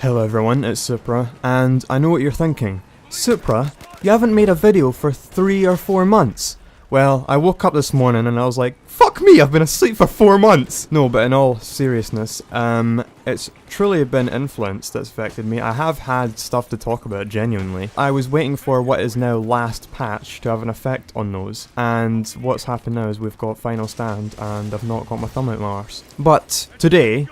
Hello everyone, it's Supra, and I know what you're thinking. Supra, you haven't made a video for 3 or 4 months. Well, I woke up this morning and I was like, fuck me, I've been asleep for 4 months! No, but in all seriousness, it's truly been influence that's affected me. I have had stuff to talk about, genuinely. I was waiting for what is now last patch to have an effect on those, and what's happened now is we've got final stand, and I've not got my thumb out my arse. But, today,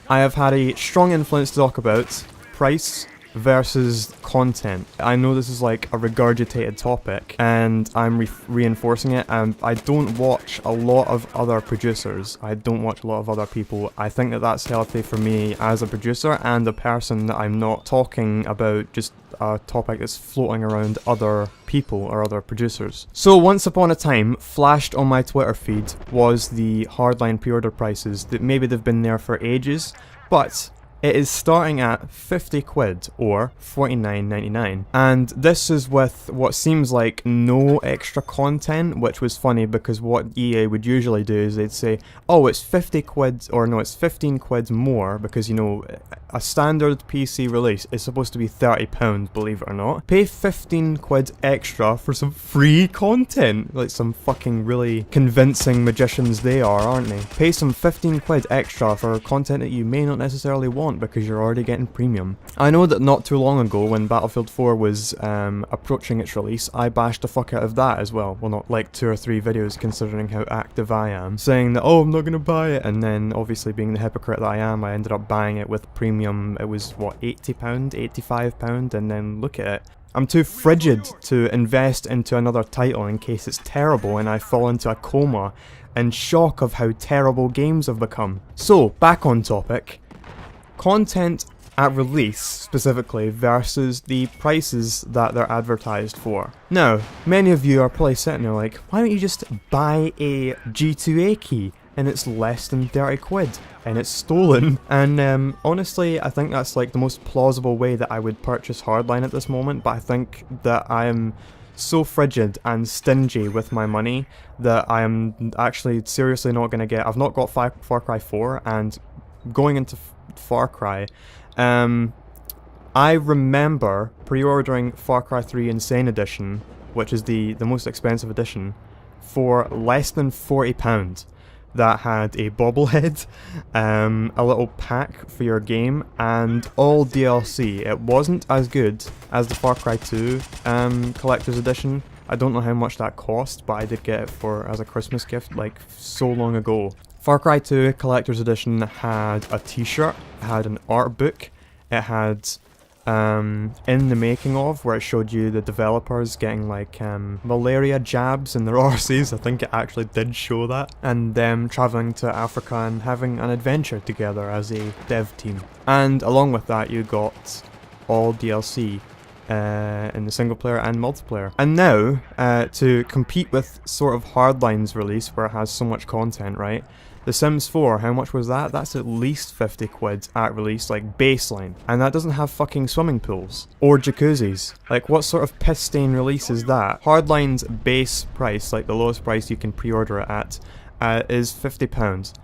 I have had a strong influence to talk about price versus content. I know this is like a regurgitated topic and I'm reinforcing it, and I don't watch a lot of other producers. I don't watch a lot of other people. I think that that's healthy for me as a producer and a person that I'm not talking about just a topic that's floating around other people or other producers. So once upon a time, flashed on my Twitter feed was the Hardline pre-order prices that maybe they've been there for ages, but it is starting at 50 quid or $49.99, and this is with what seems like no extra content, which was funny because what EA would usually do is they'd say, oh, it's 50 quid, or no, it's 15 quid more, because you know, a standard PC release is supposed to be £30, believe it or not. Pay 15 quid extra for some free content, like some fucking really convincing magicians they are, aren't they? Pay some 15 quid extra for content that you may not necessarily want, because you're already getting premium. I know that not too long ago, when Battlefield 4 was approaching its release, I bashed the fuck out of that as well. Well, not like 2 or 3 videos considering how active I am, saying that, oh, I'm not gonna buy it, and then obviously being the hypocrite that I am, I ended up buying it with premium. It was, what, £80, £85, and then look at it. I'm too frigid to invest into another title in case it's terrible and I fall into a coma in shock of how terrible games have become. So, back on topic. Content at release, specifically, versus the prices that they're advertised for. Now, many of you are probably sitting there like, why don't you just buy a G2A key and it's less than 30 quid and it's stolen? And honestly, I think that's like the most plausible way that I would purchase Hardline at this moment, but I think that I am so frigid and stingy with my money that I am actually seriously not going to get. I've not got Far Cry 4, and going into Far Cry, I remember pre-ordering Far Cry 3 Insane Edition, which is the most expensive edition, for less than £40. That had a bobblehead, a little pack for your game, and all DLC. It wasn't as good as the Far Cry 2 Collector's Edition. I don't know how much that cost, but I did get it as a Christmas gift like so long ago. Far Cry 2 Collector's Edition had a t-shirt, it had an art book, it had in the making of, where it showed you the developers getting like malaria jabs in their arses. I think it actually did show that, and them travelling to Africa and having an adventure together as a dev team. And along with that you got all DLC in the single player and multiplayer. And now, to compete with sort of Hardline's release, where it has so much content, right? The Sims 4, how much was that? That's at least 50 quid at release, like baseline. And that doesn't have fucking swimming pools. Or jacuzzis. Like, what sort of piss stain release is that? Hardline's base price, like the lowest price you can pre-order it at, is £50.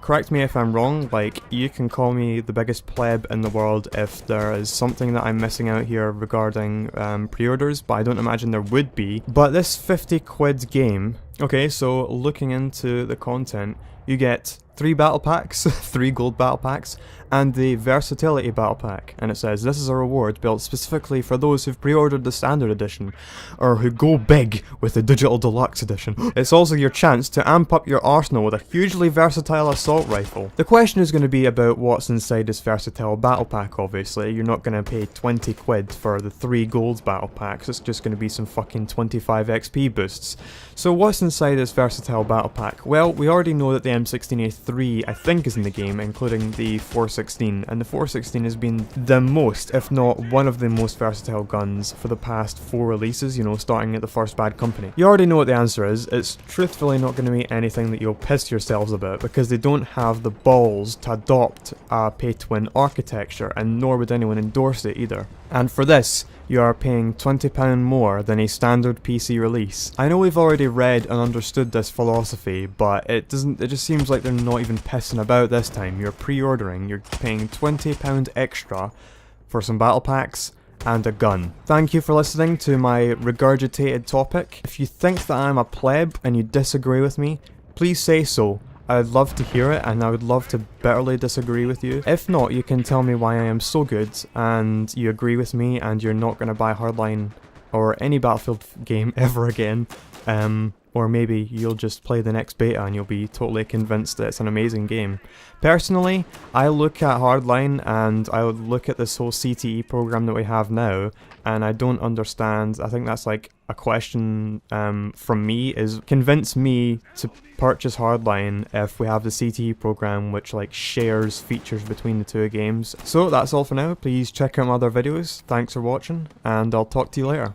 Correct me if I'm wrong, like, you can call me the biggest pleb in the world if there is something that I'm missing out here regarding pre-orders, but I don't imagine there would be. But this 50 quid game, okay, so looking into the content, you get 3 battle packs, 3 gold battle packs, and the versatility battle pack. And it says, this is a reward built specifically for those who've pre-ordered the standard edition, or who go big with the digital deluxe edition. It's also your chance to amp up your arsenal with a hugely versatile assault rifle. The question is going to be about what's inside this versatile battle pack, obviously. You're not going to pay 20 quid for the 3 gold battle packs, it's just going to be some fucking 25 XP boosts. So what's inside this versatile battle pack? Well, we already know that the M16A3, I think, is in the game, including the 416, and the 416 has been the most, if not one of the most versatile guns for the past 4 releases, you know, starting at the first Bad Company. You already know what the answer is. It's truthfully not going to be anything that you'll piss yourselves about, because they don't have the balls to adopt a pay-to-win architecture, and nor would anyone endorse it either. And for this, you are paying £20 more than a standard PC release. I know we've already read and understood this philosophy, but it just seems like they're not even pissing about this time. You're pre-ordering, you're paying £20 extra for some battle packs and a gun. Thank you for listening to my regurgitated topic. If you think that I'm a pleb and you disagree with me, please say so. I'd love to hear it, and I would love to bitterly disagree with you. If not, you can tell me why I am so good, and you agree with me, and you're not going to buy Hardline or any Battlefield game ever again. Or maybe you'll just play the next beta and you'll be totally convinced that it's an amazing game. Personally, I look at Hardline and I look at this whole CTE program that we have now, and I don't understand. I think that's like a question from me, is convince me to purchase Hardline if we have the CTE program which like shares features between the two games. So that's all for now. Please check out my other videos. Thanks for watching, and I'll talk to you later.